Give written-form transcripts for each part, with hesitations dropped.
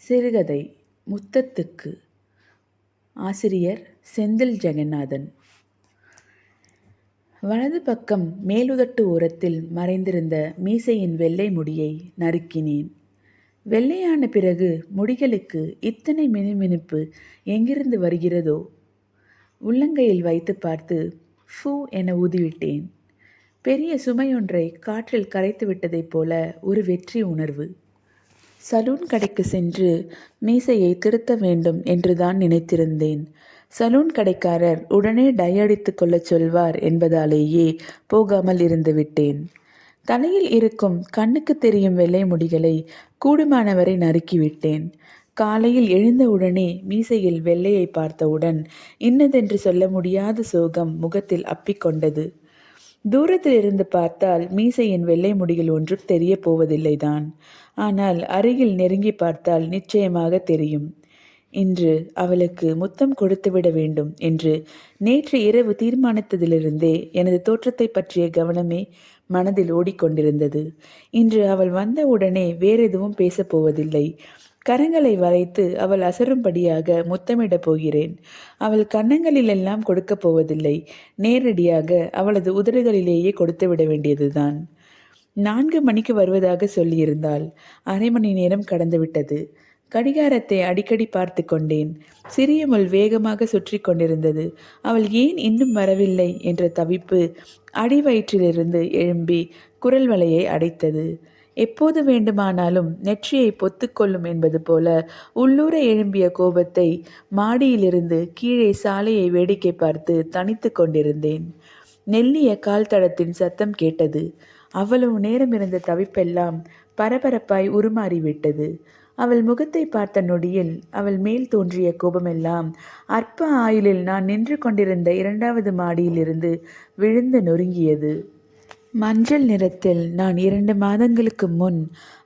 சிறுகதை முத்தத்துக்கு. ஆசிரியர் செந்தில் ஜெகநாதன். வலது பக்கம் மேலுதட்டு ஓரத்தில் மறைந்திருந்த மீசையின் வெள்ளை முடியை நறுக்கினேன். வெள்ளையான பிறகு முடிகளுக்கு இத்தனை மினுமினுப்பு எங்கிருந்து வருகிறதோ? உள்ளங்கையில் வைத்து பார்த்து ஃபூ என ஊதிவிட்டேன். பெரிய சுமையொன்றை காற்றில் கரைத்து விட்டதைப் போல ஒரு வெற்றி உணர்வு. சலூன் கடைக்கு சென்று மீசையை திருத்த வேண்டும் என்றுதான் நினைத்திருந்தேன். சலூன் கடைக்காரர் உடனே டை அடித்து கொள்ளச் சொல்வார் என்பதாலேயே போகாமல் இருந்து விட்டேன். தலையில் இருக்கும் கண்ணுக்கு தெரியும் வெள்ளை முடிகளை கூடுமானவரை நறுக்கிவிட்டேன். காலையில் எழுந்தவுடனே மீசையில் வெள்ளையை பார்த்தவுடன் இன்னதென்று சொல்ல முடியாத சோகம் முகத்தில் அப்பிக்கொண்டது. தூரத்தில் இருந்து பார்த்தால் மீசையின் வெள்ளை முடிகள் ஒன்றும் தெரிய போவதில்லைதான். ஆனால் அருகில் நெருங்கி பார்த்தால் நிச்சயமாக தெரியும். இன்று அவளுக்கு முத்தம் கொடுத்துவிட வேண்டும் என்று நேற்று இரவு தீர்மானித்ததிலிருந்தே எனது தோற்றத்தை பற்றிய கவனமே மனதில் ஓடிக்கொண்டிருந்தது. இன்று அவள் வந்தவுடனே வேறெதுவும் பேசப்போவதில்லை. கரங்களை வளைத்து அவள் அசரும்படியாக முத்தமிடப் போகிறேன். அவள் கன்னங்களிலெல்லாம் கொடுக்கப் போவதில்லை. நேரடியாக அவளது உதடுகளிலேயே கொடுத்து விட வேண்டியதுதான். 4 மணிக்கு வருவதாக சொல்லியிருந்தாள். அரை மணி நேரம் கடந்துவிட்டது. கடிகாரத்தை அடிக்கடி பார்த்து கொண்டேன். சிறிய முள் வேகமாக சுற்றி கொண்டிருந்தது. அவள் ஏன் இன்னும் வரவில்லை என்ற தவிப்பு அடிவயிற்றிலிருந்து எழும்பி குரல் வலையை அடைத்தது. எப்போது வேண்டுமானாலும் நெற்றியை பொத்துக்கொள்ளும் என்பது போல உள்ளூர எழும்பிய கோபத்தை மாடியிலிருந்து கீழே சாலையை வேடிக்கை பார்த்து தனித்து கொண்டிருந்தேன். நெல்லிய கால் தடத்தின் சத்தம் கேட்டது. அவ்வளவு நேரம் இருந்த தவிப்பெல்லாம் பரபரப்பாய் உருமாறிவிட்டது. அவள் முகத்தை பார்த்த நொடியில் அவள் மேல் தோன்றிய கோபமெல்லாம் அற்ப ஆயுளில் நான் நின்று கொண்டிருந்த 2வது மாடியிலிருந்து விழுந்து நொறுங்கியது. மஞ்சள் நிறத்தில் நான் 2 மாதங்களுக்கு முன்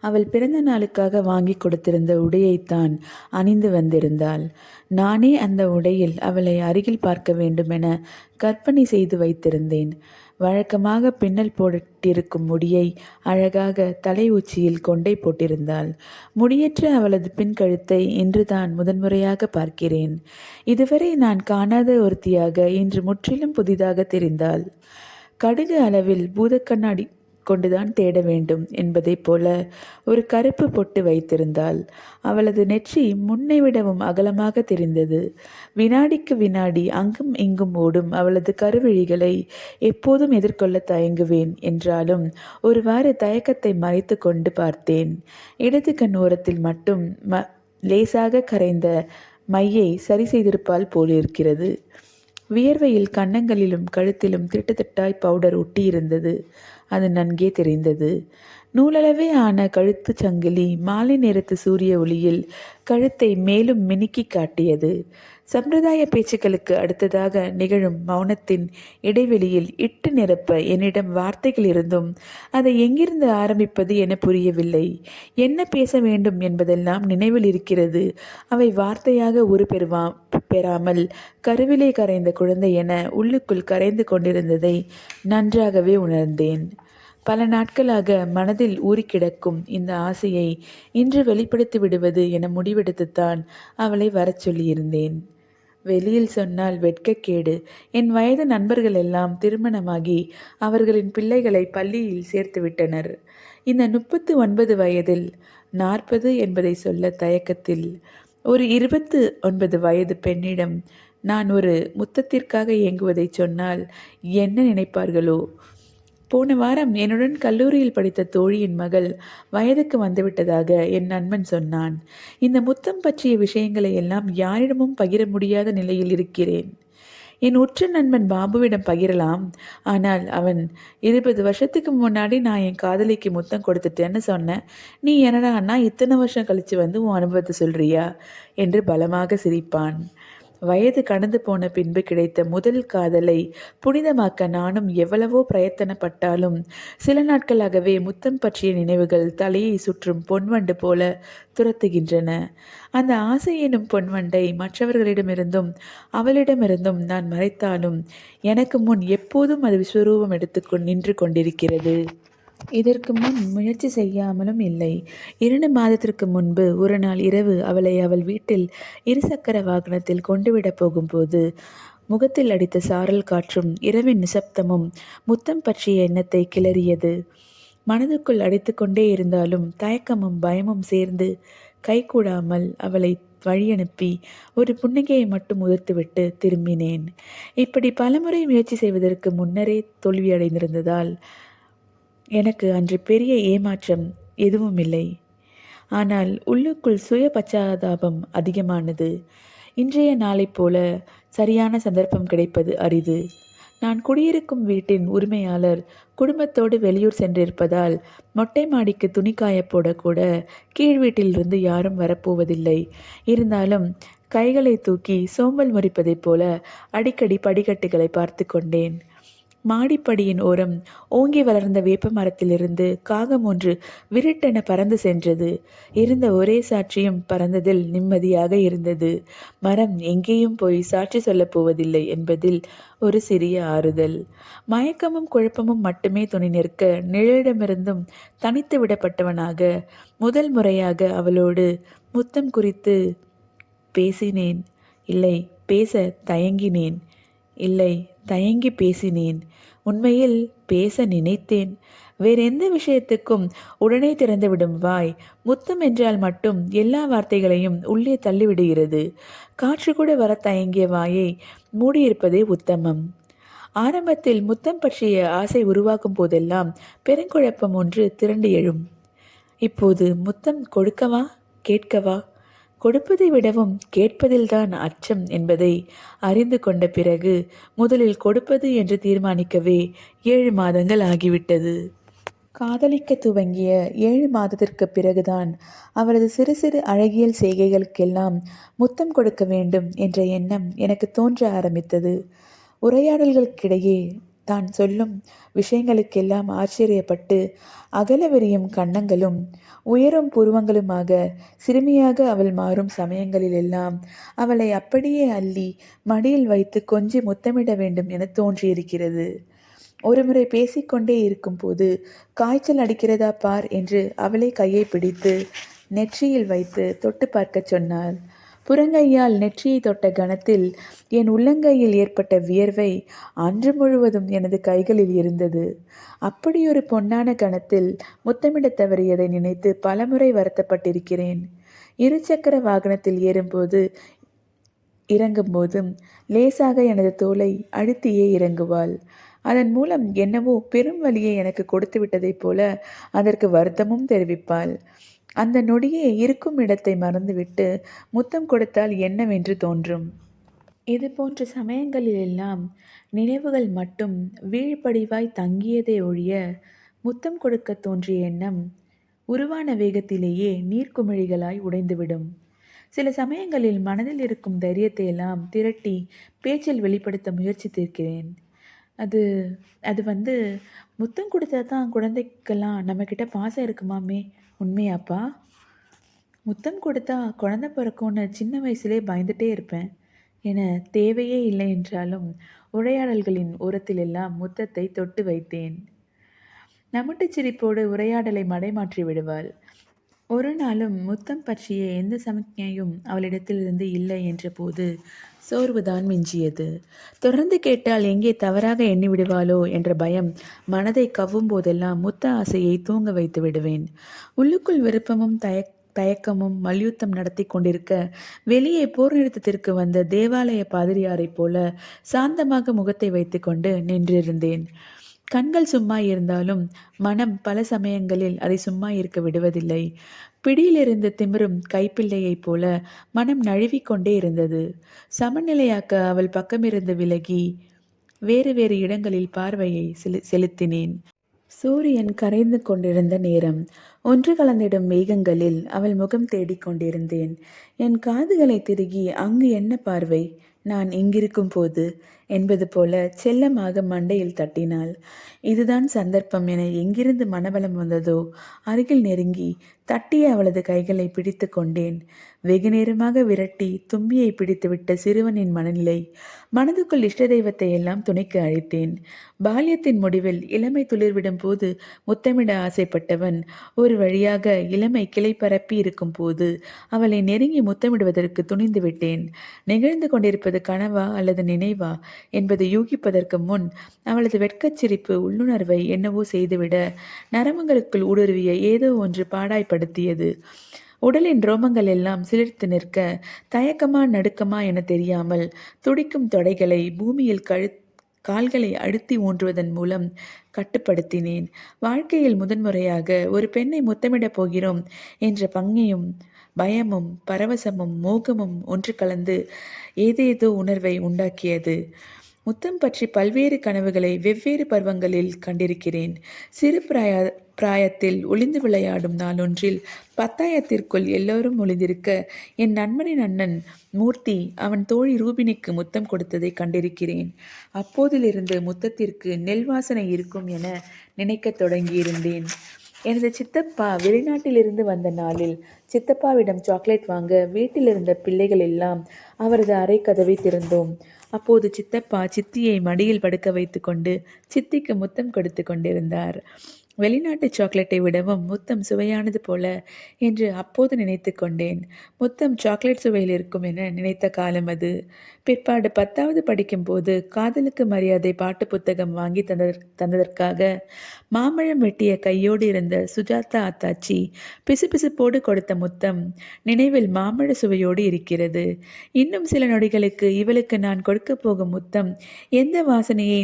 அவள் பிறந்த நாளுக்காக வாங்கி கொடுத்திருந்த உடையைத்தான் அணிந்து வந்திருந்தாள். நானே அந்த உடையில் அவளை அருகில் பார்க்க வேண்டுமென கற்பனை செய்து வைத்திருந்தேன். வழக்கமாக பின்னல் போட்டிருக்கும் முடியை அழகாக தலை உச்சியில் கொண்டை போட்டிருந்தாள். முடியற்ற அவளது பின்கழுத்தை இன்றுதான் முதன்முறையாக பார்க்கிறேன். இதுவரை நான் காணாத ஒருத்தியாக இன்று முற்றிலும் புதிதாக தெரிந்தாள். கடுகு அளவில் பூதக்கண்ணாடி கொண்டுதான் தேட வேண்டும் என்பதைப் போல ஒரு கருப்பு பொட்டு வைத்திருந்தாள். அவளது நெற்றி முன்னை விடவும் அகலமாக தெரிந்தது. வினாடிக்கு வினாடி அங்கும் இங்கும் ஓடும் அவளது கருவிழிகளை எப்போதும் எதிர்கொள்ள தயங்குவேன் என்றாலும் ஒருவாறு தயக்கத்தை மறைத்து கொண்டு பார்த்தேன். இடது கண் ஓரத்தில் மட்டும் லேசாக கரைந்த மையை சரி செய்திருப்பால் போலிருக்கிறது. வியர்வையில் கன்னங்களிலும் கழுத்திலும் திட்டுத்திட்டாய் பவுடர் ஒட்டியிருந்தது. அது நன்கே தெரிந்தது. நூலளவே ஆன கழுத்துச் சங்கிலி மாலை நேரத்து சூரிய ஒளியில் கழுத்தை மேலும் மினுக்கி காட்டியது. சம்பிரதாய பேச்சுக்களுக்கு அடுத்ததாக நிகழும் மௌனத்தின் இடைவெளியில் இட்டு நிரப்ப என்னிடம் வார்த்தைகள் இருந்தும் அதை எங்கிருந்து ஆரம்பிப்பது என புரியவில்லை. என்ன பேச வேண்டும் என்பதெல்லாம் நினைவில் இருக்கிறது. அவை வார்த்தையாக பெறாமல் கருவிலே கரைந்த குழந்தை என உள்ளுக்குள் கரைந்து கொண்டிருந்ததை நன்றாகவே உணர்ந்தேன். பல நாட்களாக மனதில் ஊறிக்கிடக்கும் இந்த ஆசையை இன்று வெளிப்படுத்தி விடுவது என முடிவெடுத்துத்தான் அவளை வரச் சொல்லியிருந்தேன். வெளியில் சொன்னால் வெட்கக்கேடு. என் வயது நண்பர்கள் எல்லாம் திருமணமாகி அவர்களின் பிள்ளைகளை பள்ளியில் சேர்த்து விட்டனர். இந்த 39 வயதில் 40 என்பதை சொல்ல தயக்கத்தில் ஒரு 29 வயது பெண்ணிடம் நான் ஒரு முத்தத்திற்காக ஏங்குவதை சொன்னால் என்ன நினைப்பார்களோ? போன வாரம் என்னுடன் கல்லூரியில் படித்த தோழியின் மகள் வயதுக்கு வந்துவிட்டதாக என் நண்பன் சொன்னான். இந்த முத்தம் பற்றிய விஷயங்களை எல்லாம் யாரிடமும் பகிர முடியாத நிலையில் இருக்கிறேன். என் உற்ற நண்பன் பாபுவிடம் பகிரலாம். ஆனால் அவன் 20 வருஷத்துக்கு முன்னாடி நான் என் காதலிக்கு முத்தம் கொடுத்துட்டேன்னு சொன்னேன். நீ என்னடா அண்ணா இத்தனை வருஷம் கழித்து வந்து உன் அனுபவத்தை சொல்றியா என்று பலமாக சிரிப்பான். வயது கடந்து போன பின்பு கிடைத்த முதல் காதலை புனிதமாக்க நானும் எவ்வளவோ பிரயத்தனப்பட்டாலும் சில நாட்களாகவே முத்தம் பற்றிய நினைவுகள் தலையை சுற்றும் பொன்வண்டு போல துரத்துகின்றன. அந்த ஆசை எனும் பொன்வண்டை மற்றவர்களிடமிருந்தும் அவளிடமிருந்தும் நான் மறைத்தாலும் எனக்கு முன் எப்போதும் அது விஸ்வரூபம் எடுத்து நின்று கொண்டிருக்கிறது. இதற்கு முன் முயற்சி செய்யாமலும் இல்லை. 2 மாதத்திற்கு முன்பு ஒரு நாள் இரவு அவளை அவள் வீட்டில் இருசக்கர வாகனத்தில் கொண்டுவிடப் போகும்போது, முகத்தில் அடித்த சாரல் காற்றும் இரவின் நிசப்தமும் முத்தம் பற்றிய எண்ணத்தை கிளறியது. மனதுக்குள் அடித்துக்கொண்டே இருந்தாலும் தயக்கமும் பயமும் சேர்ந்து கைகூடாமல் அவளை வழியனுப்பி ஒரு புன்னகையை மட்டும் உதிர்த்துவிட்டு திரும்பினேன். இப்படி பலமுறை முயற்சி செய்வதற்கு முன்னரே தோல்வியடைந்திருந்ததால் எனக்கு அன்று பெரிய ஏமாற்றம் எதுவும் இல்லை. ஆனால் உள்ளுக்குள் சுய பச்சாதாபம் அதிகமானது. இன்றைய நாளைப் போல சரியான சந்தர்ப்பம் கிடைப்பது அரிது. நான் குடியிருக்கும் வீட்டின் உரிமையாளர் குடும்பத்தோடு வெளியூர் சென்றிருப்பதால் மொட்டை மாடிக்கு துணி காயப்போட கூட கீழ் வீட்டிலிருந்து யாரும் வரப்போவதில்லை. இருந்தாலும் கைகளை தூக்கி சோம்பல் முறிப்பதைப் போல அடிக்கடி படிக்கட்டுகளை பார்த்து கொண்டேன். மாடிப்படியின் ஓரம் ஓங்கி வளர்ந்த வேப்ப மரத்திலிருந்து காகம் ஒன்று விருட்டென பறந்து சென்றது. இருந்த ஒரே சாட்சியும் பறந்ததில் நிம்மதியாக இருந்தது. மரம் எங்கேயும் போய் சாட்சி சொல்லப் போவதில்லை என்பதில் ஒரு சிறிய ஆறுதல். மயக்கமும் குழப்பமும் மட்டுமே துணை நிற்க நிழலிடமிருந்தும் தனித்து விடப்பட்டவனாக முதல் முறையாக அவளோடு முத்தம் குறித்து பேசினேன். இல்லை, பேச தயங்கினேன். இல்லை, தயங்கி பேசினேன். உண்மையில் பேச நினைத்தேன். வேறெந்த விஷயத்துக்கும் உடனே திறந்துவிடும் வாய் முத்தம் என்றால் மட்டும் எல்லா வார்த்தைகளையும் உள்ளே தள்ளிவிடுகிறது. காற்று கூட வர தயங்கிய வாயை மூடியிருப்பதே உத்தமம். ஆரம்பத்தில் முத்தம் பற்றிய ஆசை உருவாக்கும் போதெல்லாம் பெருங்குழப்பம் ஒன்று திரண்டு எழும். இப்போது முத்தம் கொடுக்கவா கேட்கவா? கொடுப்பதை விடவும் கேட்பதில்தான் அச்சம் என்பதை அறிந்து கொண்ட பிறகு முதலில் கொடுப்பது என்று தீர்மானிக்கவே 7 மாதங்கள் ஆகிவிட்டது. காதலிக்க துவங்கிய 7 மாதத்திற்கு பிறகுதான் அவளது சிறு சிறு அழகியல் செய்கைகளுக்கெல்லாம் முத்தம் கொடுக்க வேண்டும் என்ற எண்ணம் எனக்கு தோன்ற ஆரம்பித்தது. உரையாடல்களுக்கிடையே தான் சொல்லும் விஷயங்களுக்கெல்லாம் ஆச்சரியப்பட்டு அகல விரியும் கன்னங்களும் உயரும் புருவங்களுமாக சிறுமியாக அவள் மாறும் சமயங்களிலெல்லாம் அவளை அப்படியே அள்ளி மடியில் வைத்து கொஞ்சி முத்தமிட வேண்டும் என தோன்றியிருக்கிறது. ஒருமுறை பேசிக்கொண்டே இருக்கும்போது காய்ச்சல் அடிக்கிறதா பார் என்று அவளே கையை பிடித்து நெற்றியில் வைத்து தொட்டு பார்க்கச் சொன்னாள். புறங்கையால் நெற்றியை தொட்ட கணத்தில் என் உள்ளங்கையில் ஏற்பட்ட வியர்வை அன்று முழுவதும் எனது கைகளில் இருந்தது. அப்படியொரு பொன்னான கணத்தில் முத்தமிடத் தவறியதை நினைத்து பலமுறை வருத்தப்பட்டிருக்கிறேன். இருசக்கர வாகனத்தில் ஏறும்போது இறங்கும்போதும் லேசாக எனது தோலை அழுத்தியே இறங்குவாள். அதன் மூலம் என்னவோ பெரும் வலியை எனக்கு கொடுத்து விட்டதைப் போல அதற்கு வருத்தமும் தெரிவிப்பாள். அந்த நொடியே இருக்கும் இடத்தை மறந்துவிட்டு முத்தம் கொடுத்தால் என்னவென்று தோன்றும். இது போன்ற சமயங்களிலெல்லாம் நினைவுகள் மட்டும் வீழ்படிவாய் தங்கியதே ஒழிய முத்தம் கொடுக்க தோன்றிய எண்ணம் உருவான வேகத்திலேயே நீர்க்குமிழிகளாய் உடைந்துவிடும். சில சமயங்களில் மனதில் இருக்கும் தைரியத்தை எல்லாம் திரட்டி பேச்சில் வெளிப்படுத்த முயற்சித்திருக்கிறேன். அது அது வந்து முத்தம் கொடுத்தா தான் குழந்தைக்கெல்லாம் நம்மக்கிட்ட பாசம் இருக்குமாமே, உண்மையாப்பா? முத்தம் கொடுத்தா குழந்தை பிறக்கும்னு சின்ன வயசுலே பயந்துட்டே இருப்பேன் என தேவையே இல்லை என்றாலும் உரையாடல்களின் ஓரத்திலெல்லாம் முத்தத்தை தொட்டு வைத்தேன். நமட்டுச் சிரிப்போடு உரையாடலை மடைமாற்றி விடுவாள். ஒரு நாளும் முத்தம் பற்றிய எந்த சமிக்ஞையும் அவளிடத்திலிருந்து இல்லை என்ற போது சோர்வுதான் மிஞ்சியது. தொடர்ந்து கேட்டால் எங்கே தவறாக எண்ணி விடுவாளோ என்ற பயம் மனதை கவ்வும் போதெல்லாம் முத்த ஆசையை தூங்க வைத்து விடுவேன். உள்ளுக்குள் விருப்பமும் தயக்கமும் மல்யுத்தம் நடத்தி கொண்டிருக்க வெளியே போர் நிறுத்தத்திற்கு வந்த தேவாலய பாதிரியாரைப் போல சாந்தமாக முகத்தை வைத்து கொண்டு நின்றிருந்தேன். கண்கள் சும்மா இருந்தாலும் மனம் பல சமயங்களில் அதை சும்மா இருக்க விடுவதில்லை. பிடியிலிருந்து திமிரும் கைப்பிள்ளையைப் போல மனம் நழுவிக்கொண்டே இருந்தது. சமநிலையாக்க அவள் பக்கமிருந்து விலகி வேறு வேறு இடங்களில் பார்வையை செலுத்தினேன். சூரியன் கரைந்து கொண்டிருந்த நேரம். ஒன்று கலந்திடும் மேகங்களில் அவள் முகம் தேடிக்கொண்டிருந்தேன். என் காதுகளை திருகி அங்கு என்ன பார்வை, நான் இங்கிருக்கும் போது என்பது போல செல்லமாக மண்டையில் தட்டினாள். இதுதான் சந்தர்ப்பம் என எங்கிருந்து மனபலம் வந்ததோ அருகில் நெருங்கி தட்டிய அவளது கைகளை பிடித்து கொண்டேன். வெகு நேரமாக விரட்டி தும்பியை பிடித்துவிட்ட சிறுவனின் மனநிலை. மனதுக்குள் இஷ்ட தெய்வத்தை எல்லாம் துணைக்கு அழைத்தேன். பால்யத்தின் முடிவில் இளமை துளிர்விடும் போது முத்தமிட ஆசைப்பட்டவன் ஒரு வழியாக இளமை கிளை பரப்பி இருக்கும் போது அவளை நெருங்கி முத்தமிடுவதற்கு துணிந்து விட்டேன். நிகழ்ந்து கொண்டிருப்பது கனவா அல்லது நினைவா என்பதை யூகிப்பதற்கு முன் அவளது வெட்கச் சிரிப்பு உள்ளுணர்வை என்னவோ செய்துவிட நரம்புகளுக்குள் ஊடுருவிய ஏதோ ஒன்று பாடாய்ப்படுத்தியது. உடலின் ரோமங்கள் எல்லாம் சிலிர்த்து நிற்க தயக்கமா நடுக்கமா என தெரியாமல் துடிக்கும் தொடைகளை பூமியில் கால்களை அழுத்தி ஊன்றுவதன் மூலம் கட்டுப்படுத்தினேன். வாழ்க்கையில் முதன்முறையாக ஒரு பெண்ணை முத்தமிடப் போகிறோம் என்ற பங்கையும் பயமும் பரவசமும் மோகமும் ஒன்று கலந்து ஏதேதோ உணர்வை உண்டாக்கியது. முத்தம் பற்றி பல்வேறு கனவுகளை வெவ்வேறு பருவங்களில் கண்டிருக்கிறேன். சிறு பிராயத்தில் ஒளிந்து விளையாடும் நாளொன்றில் 10,000த்திற்குள் எல்லோரும் ஒளிந்திருக்க என் நண்பனின் அண்ணன் மூர்த்தி அவன் தோழி ரூபினிக்கு முத்தம் கொடுத்ததை கண்டிருக்கிறேன். அப்போதிலிருந்து முத்தத்திற்கு நெல் வாசனை இருக்கும் என நினைக்கத் தொடங்கியிருந்தேன். எனது சித்தப்பா வெளிநாட்டிலிருந்து வந்த நாளில் சித்தப்பாவிடம் சாக்லேட் வாங்க வீட்டில் இருந்த பிள்ளைகள் எல்லாம் அவரது அறை கதவை திறந்தோம். அப்போது சித்தப்பா சித்தியை மடியில் படுக்க வைத்து கொண்டு சித்திக்கு முத்தம் கொடுத்து கொண்டிருந்தார். வெளிநாட்டு சாக்லேட்டை விடவும் முத்தம் சுவையானது போல என்று அப்போது நினைத்து கொண்டேன். முத்தம் சாக்லேட் சுவையில் இருக்கும் என நினைத்த காலம் அது. பிற்பாடு 10வது படிக்கும்போது காதலுக்கு மரியாதை பாட்டு புத்தகம் வாங்கி தந்ததற்காக மாம்பழம் வெட்டிய கையோடு இருந்த சுஜாதா அத்தாச்சி பிசுபிசுப்போடு கொடுத்த முத்தம் நினைவில் மாம்பழ சுவையோடு இருக்கிறது. இன்னும் சில நொடிகளுக்கு இவளுக்கு நான் கொடுக்க போகும் முத்தம் எந்த வாசனையை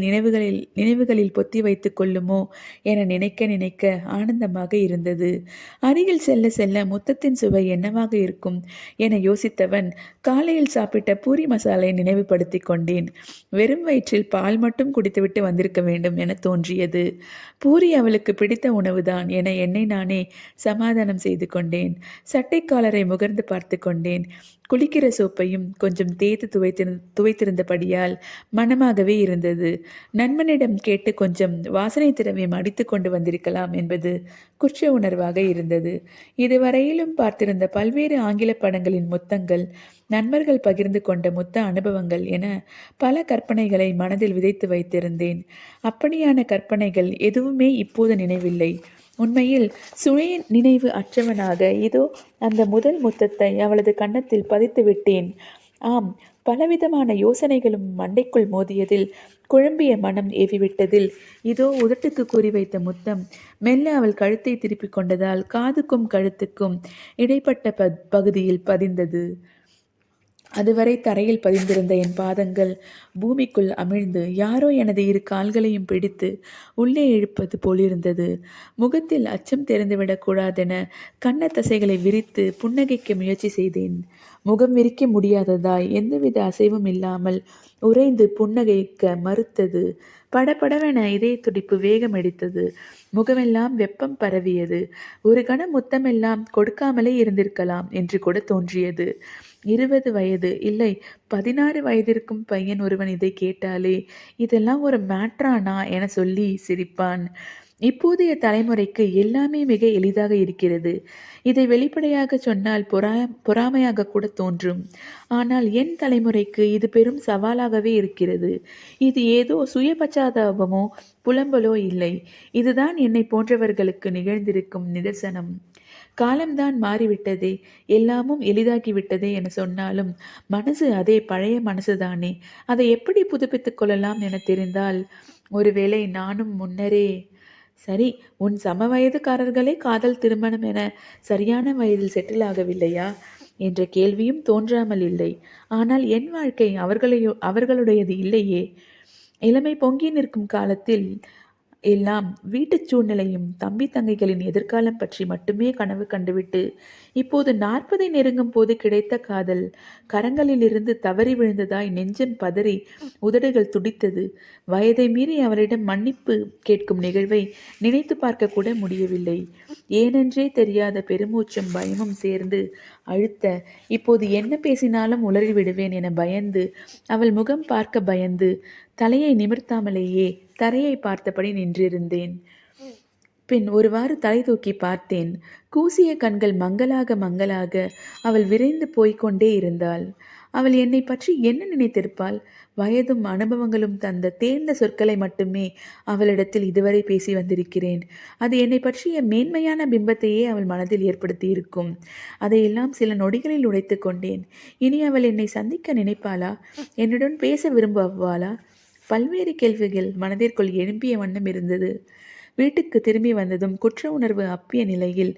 நினைவுகளில் பொத்தி வைத்து கொள்ளுமோ என நினைக்க நினைக்க ஆனந்தமாக இருந்தது. அருகில் செல்ல செல்ல முத்தத்தின் சுவை என்னவாக இருக்கும் என யோசித்தவன் காலையில் சாப்பிட்ட பூரி மசாலை நினைவுபடுத்தி கொண்டேன். வெறும் வயிற்றில் பால் மட்டும் குடித்துவிட்டு வந்திருக்க வேண்டும் என தோன்றியது. பூரி அவளுக்கு பிடித்த உணவுதான் என என்னை நானே சமாதானம் செய்து கொண்டேன். சட்டைக்காலரை முகர்ந்து பார்த்து கொண்டேன். குளிக்கிற சோப்பையும் கொஞ்சம் தேய்த்து துவைத்திருந்தபடியால் மனமாகவே இருந்தது. நண்பனிடம் கேட்டு கொஞ்சம் வாசனை திரவியம் அடித்து கொண்டு வந்திருக்கலாம் என்பது குற்ற உணர்வாக இருந்தது. இதுவரையிலும் பார்த்திருந்த பல்வேறு ஆங்கில படங்களின் முத்தங்கள், நண்பர்கள் பகிர்ந்து கொண்ட முத்த அனுபவங்கள் என பல கற்பனைகளை மனதில் விதைத்து வைத்திருந்தேன். அப்படியான கற்பனைகள் எதுவுமே இப்போது நினைவில்லை. உண்மையில் சுய நினைவு அற்றவனாக இதோ அந்த முதல் முத்தத்தை அவளது கன்னத்தில் பதித்து விட்டேன். ஆம், பலவிதமான யோசனைகளும் மண்டைக்குள் மோதியதில் குழம்பிய மனம் ஏவிவிட்டதில் இதோ உதட்டுக்கு கூறி வைத்த முத்தம் மெல்ல அவள் கழுத்தை திருப்பிக் கொண்டதால் காதுக்கும் கழுத்துக்கும் இடைப்பட்ட பகுதியில் பதிந்தது. அதுவரை தரையில் பதிந்திருந்த என் பாதங்கள் பூமிக்குள் அமிழ்ந்து யாரோ எனது இரு கால்களையும் பிடித்து உள்ளே இழுப்பது போலிருந்தது. முகத்தில் அச்சம் தெரிந்துவிடக்கூடாதென கன்னத்தசைகளை விரித்து புன்னகைக்க முயற்சி செய்தேன். முகம் விரிக்க முடியாததாய் எந்தவித அசைவும் இல்லாமல் உறைந்து புன்னகைக்க மறுத்தது. படபடவென இதய துடிப்பு வேகம் எடுத்தது. முகமெல்லாம் வெப்பம் பரவியது. ஒரு கணம் முத்தமெல்லாம் கொடுக்காமலே இருந்திருக்கலாம் என்று கூட தோன்றியது. 20 வயது இல்லை 16 வயதிற்கும் பையன் ஒருவன் இதை கேட்டாலே இதெல்லாம் ஒரு மேட்ரானா என சொல்லி சிரிப்பான். இப்போதைய தலைமுறைக்கு எல்லாமே மிக எளிதாக இருக்கிறது. இதை வெளிப்படையாக சொன்னால் பொறாமையாக கூட தோன்றும். ஆனால் என் தலைமுறைக்கு இது பெரும் சவாலாகவே இருக்கிறது. இது ஏதோ சுயபச்சாதாபமோ புலம்பலோ இல்லை. இதுதான் என்னை போன்றவர்களுக்கு நிகழ்ந்திருக்கும் நிதர்சனம். காலம்தான் மாறிவிட்டதே, எல்லாமும் எளிதாகிவிட்டதே என சொன்னாலும் மனசு அதே பழைய மனசுதானே. அதை எப்படி புதுப்பித்துக் கொள்ளலாம் என தெரிந்தால் ஒருவேளை நானும் முன்னரே சரி, உன் சம வயதுக்காரர்களே காதல் திருமணம் என சரியான வயதில் செட்டில் ஆகவில்லையா என்ற கேள்வியும் தோன்றாமல் இல்லை. ஆனால் என் வாழ்க்கை அவர்களுடையது இல்லையே. இளமை பொங்கி நிற்கும் காலத்தில் எல்லாம் வீட்டுச் சூழ்நிலையும் தம்பி தங்கைகளின் எதிர்காலம் பற்றி மட்டுமே கனவு கண்டுவிட்டு இப்போது 40 நெருங்கும் போது கிடைத்த காதல் கரங்களிலிருந்து தவறி விழுந்ததாய் நெஞ்சம் பதறி உதடுகள் துடித்தது. வயதை மீறி அவளிடம் மன்னிப்பு கேட்கும் நிகழ்வை நினைத்து பார்க்க கூட முடியவில்லை. ஏனென்றே தெரியாத பெருமூச்சும் பயமும் சேர்ந்து அழுத்த இப்போது என்ன பேசினாலும் உளறி விடுவேன் என பயந்து அவள் முகம் பார்க்க பயந்து தலையை நிமிர்த்தாமலேயே தரையை பார்த்தபடி நின்றிருந்தேன். பின் ஒருவாறு தலை தூக்கி பார்த்தேன். கூசிய கண்கள் மங்கலாக மங்கலாக அவள் விரைந்து போய்க்கொண்டே இருந்தாள். அவள் என்னை பற்றி என்ன நினைத்திருப்பாள்? வயதும் அனுபவங்களும் தந்த தேர்ந்த சொற்களை மட்டுமே அவளிடத்தில் இதுவரை பேசி வந்திருக்கிறேன். அது என்னை பற்றிய மேன்மையான பிம்பத்தையே அவள் மனதில் ஏற்படுத்தியிருக்கும். அதையெல்லாம் சில நொடிகளில் உடைத்து கொண்டேன். இனி அவள் என்னை சந்திக்க நினைப்பாளா? என்னுடன் பேச விரும்புவாளா? பல்வேறு கேள்விகள் மனதிற்குள் எழும்பிய வண்ணம் இருந்தது. வீட்டுக்கு திரும்பி வந்ததும் குற்ற உணர்வு அப்பிய நிலையில்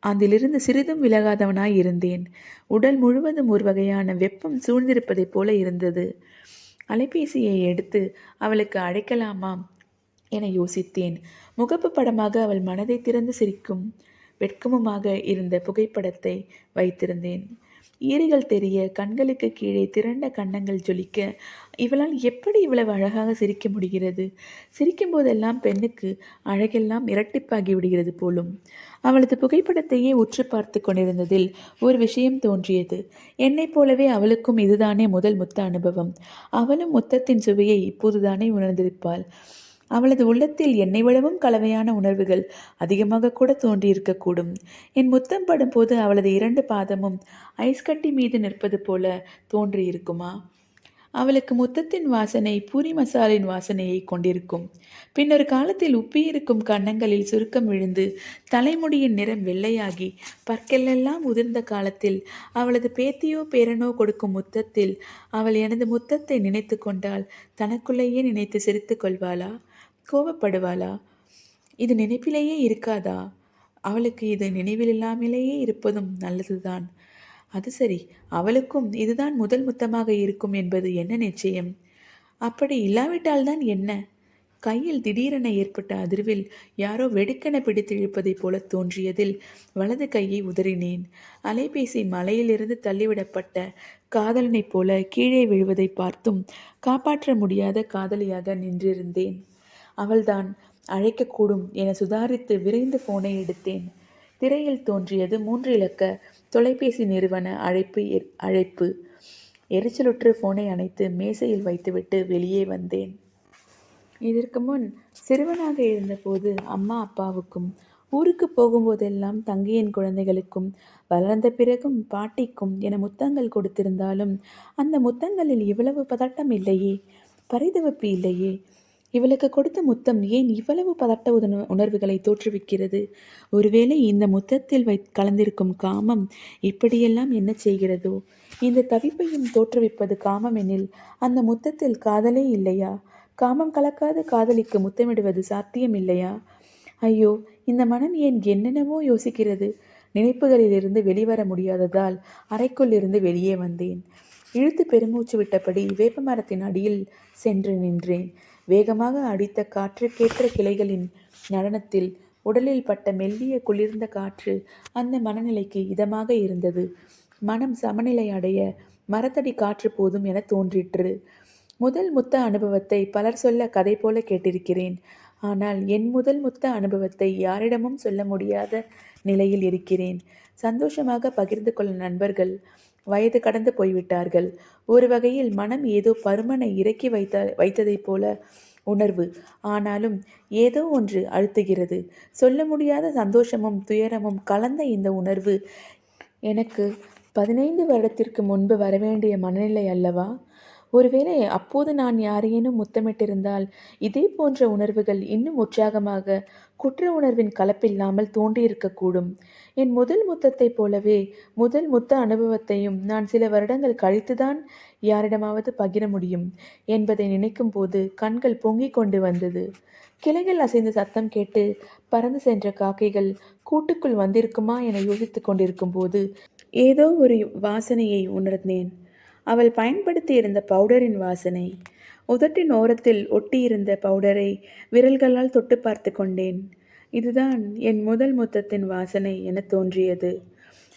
அதிலிருந்து சிறிதும் விலகாதவனாய் இருந்தேன். உடல் முழுவதும் ஒரு வகையான வெப்பம் சூழ்ந்திருப்பதைப் போல இருந்தது. அலைபேசியை எடுத்து அவளுக்கு அழைக்கலாமா என யோசித்தேன். முகப்பு படமாக அவள் மனதை திறந்து சிரிக்கும் வெட்கமுமாக இருந்த புகைப்படத்தை வைத்திருந்தேன். ஈறுகள் தெரிய கண்களுக்கு கீழே திரண்ட கன்னங்கள் ஜொலிக்க இவளால் எப்படி இவ்வளவு அழகாக சிரிக்க முடிகிறது? சிரிக்கும் போதெல்லாம் பெண்ணுக்கு அழகெல்லாம் இரட்டிப்பாகி விடுகிறது போலும். அவளது புகைப்படத்தையே உற்று பார்த்து கொண்டிருந்ததில் ஒரு விஷயம் தோன்றியது. என்னைப் போலவே அவளுக்கும் இதுதானே முதல் முத்த அனுபவம். அவளும் முத்தத்தின் சுவையை இப்போதுதானே உணர்ந்திருப்பாள். அவளது உள்ளத்தில் என்னை விடவும் கலவையான உணர்வுகள் அதிகமாக கூட தோன்றியிருக்கக்கூடும். என் முத்தம் படும்போது அவளது 2 பாதமும் ஐஸ் கட்டி மீது நிற்பது போல தோன்றியிருக்குமா? அவளுக்கு முத்தத்தின் வாசனை பூரி மசாலின் வாசனையை கொண்டிருக்கும். பின்னொரு காலத்தில் உப்பியிருக்கும் கன்னங்களில் சுருக்கம் விழுந்து தலைமுடியின் நிறம் வெள்ளையாகி பற்களெல்லாம் உதிர்ந்த காலத்தில் அவளது பேத்தியோ பேரனோ கொடுக்கும் முத்தத்தில் அவள் எனது முத்தத்தை நினைத்து கொண்டால் தனக்குள்ளேயே நினைத்து சிரித்து கொள்வாளா? கோபப்படுவாளா? இது நினைப்பிலேயே இருக்காதா? அவளுக்கு இது நினைவில் இல்லாமலேயே இருப்பதும் நல்லதுதான். அது சரி, அவளுக்கும் இதுதான் முதல் முத்தமாக இருக்கும் என்பது என்ன நிச்சயம்? அப்படி இல்லாவிட்டால்தான் என்ன? கையில் திடீரென ஏற்பட்ட அதிர்வில் யாரோ வெடுக்கென பிடித்து இழுப்பதைப் போல தோன்றியதில் வலது கையை உதறினேன். அலைபேசி மலையிலிருந்து தள்ளிவிடப்பட்ட காதலனைப் போல கீழே விழுவதை பார்த்தும் காப்பாற்ற முடியாத காதலியாக நின்றிருந்தேன். அவள்தான் அழைக்கக்கூடும் என சுதாரித்து விரைந்து போனை எடுத்தேன். திரையில் தோன்றியது 3 இலக்க தொலைபேசி நிறுவன அழைப்பு. எரிச்சலுற்று போனை அணைத்து மேசையில் வைத்துவிட்டு வெளியே வந்தேன். இதற்கு முன் சிறுவனாக இருந்தபோது அம்மா அப்பாவுக்கும், ஊருக்கு போகும்போதெல்லாம் தங்கையின் குழந்தைகளுக்கும், வளர்ந்த பிறகும் பாட்டிக்கும் என முத்தங்கள் கொடுத்திருந்தாலும் அந்த முத்தங்களில் இவ்வளவு பதட்டம் இல்லையே, பரிதவிப்பு இல்லையே. இவளுக்கு கொடுத்த முத்தம் ஏன் இவ்வளவு பதட்ட உணர்வுகளை தோற்றுவிக்கிறது? ஒருவேளை இந்த முத்தத்தில் கலந்திருக்கும் காமம் இப்படியெல்லாம் என்ன செய்கிறதோ? இந்த தவிப்பையும் தோற்றுவிப்பது காமம் எனில் அந்த முத்தத்தில் காதலே இல்லையா? காமம் கலக்காத காதலிக்கு முத்தமிடுவது சாத்தியம் இல்லையா? ஐயோ, இந்த மனம் ஏன் என்னென்னவோ யோசிக்கிறது. நினைப்புகளிலிருந்து வெளிவர முடியாததால் அறைக்குள் இருந்து வெளியே வந்தேன். இழுத்து பெருமூச்சு விட்டபடி வேப்பமரத்தின் அடியில் சென்று நின்றேன். வேகமாக அடித்த காற்றுக்கேற்ற கிளைகளின் நடனத்தில் உடலில் பட்ட மெல்லிய குளிர்ந்த காற்று அந்த மனநிலைக்கு இதமாக இருந்தது. மனம் சமநிலை அடைய மரத்தடி காற்று போதும் என தோன்றிற்று. முதல் முத்த அனுபவத்தை பலர் சொல்ல கதை போல கேட்டிருக்கிறேன். ஆனால் என் முதல் முத்த அனுபவத்தை யாரிடமும் சொல்ல முடியாத நிலையில் இருக்கிறேன். சந்தோஷமாக பகிர்ந்து கொள்ள நண்பர்கள் வயது கடந்து போய்விட்டார்கள். ஒரு வகையில் மனம் ஏதோ பருமனை இறக்கி வைத்ததைப் போல உணர்வு. ஆனாலும் ஏதோ ஒன்று அழுத்துகிறது. சொல்ல முடியாத சந்தோஷமும் துயரமும் கலந்த இந்த உணர்வு எனக்கு 15 வருடத்திற்கு முன்பு வரவேண்டிய மனநிலை அல்லவா? ஒருவேளை அப்போது நான் யாரையேனும் முத்தமிட்டிருந்தால் இதே போன்ற உணர்வுகள் இன்னும் உற்சாகமாக குற்ற உணர்வின் கலப்பில்லாமல் தோன்றியிருக்கக்கூடும். என் முதல் முத்தத்தைப் போலவே முதல் முத்த அனுபவத்தையும் நான் சில வருடங்கள் கழித்துதான் யாரிடமாவது பகிர முடியும் என்பதை நினைக்கும் போது கண்கள் பொங்கிக் கொண்டு வந்தது. கிளைகள் அசைந்த சத்தம் கேட்டு பறந்து சென்ற காக்கைகள் கூட்டுக்குள் வந்திருக்குமா என யோசித்துக் கொண்டிருக்கும் போது ஏதோ ஒரு வாசனையை உணர்ந்தேன். அவள் பயன்படுத்தி இருந்த பவுடரின் வாசனை. உதட்டின் ஓரத்தில் ஒட்டியிருந்த பவுடரை விரல்களால் தொட்டு பார்த்து கொண்டேன். இதுதான் என் முதல் முத்தத்தின் வாசனை எனத் தோன்றியது.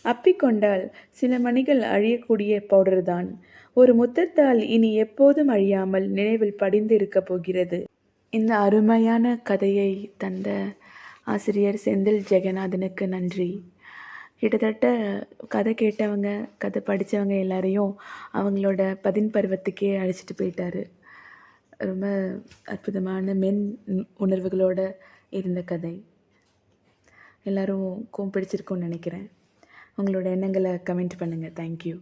அப்பிக்கொண்டால் சில மணிகள் அழியக்கூடிய பவுடர்தான். ஒரு முத்தத்தால் இனி எப்போதும் அழியாமல் நினைவில் படிந்து இருக்கப் போகிறது. இந்த அருமையான கதையை தந்த ஆசிரியர் செந்தில் ஜெகநாதனுக்கு நன்றி. கிட்டத்தட்ட கதை கேட்டவங்க, கதை படித்தவங்க எல்லாரையும் அவங்களோட பருவத்துக்கே அழைச்சிட்டு போயிட்டாரு. ரொம்ப அற்புதமான உணர்வுகளோட இருந்த கதை. எல்லாருக்கும் பிடிச்சிருக்கும்னு நினைக்கிறேன். உங்களோட எண்ணங்களை கமெண்ட் பண்ணுங்கள். தேங்க்யூ.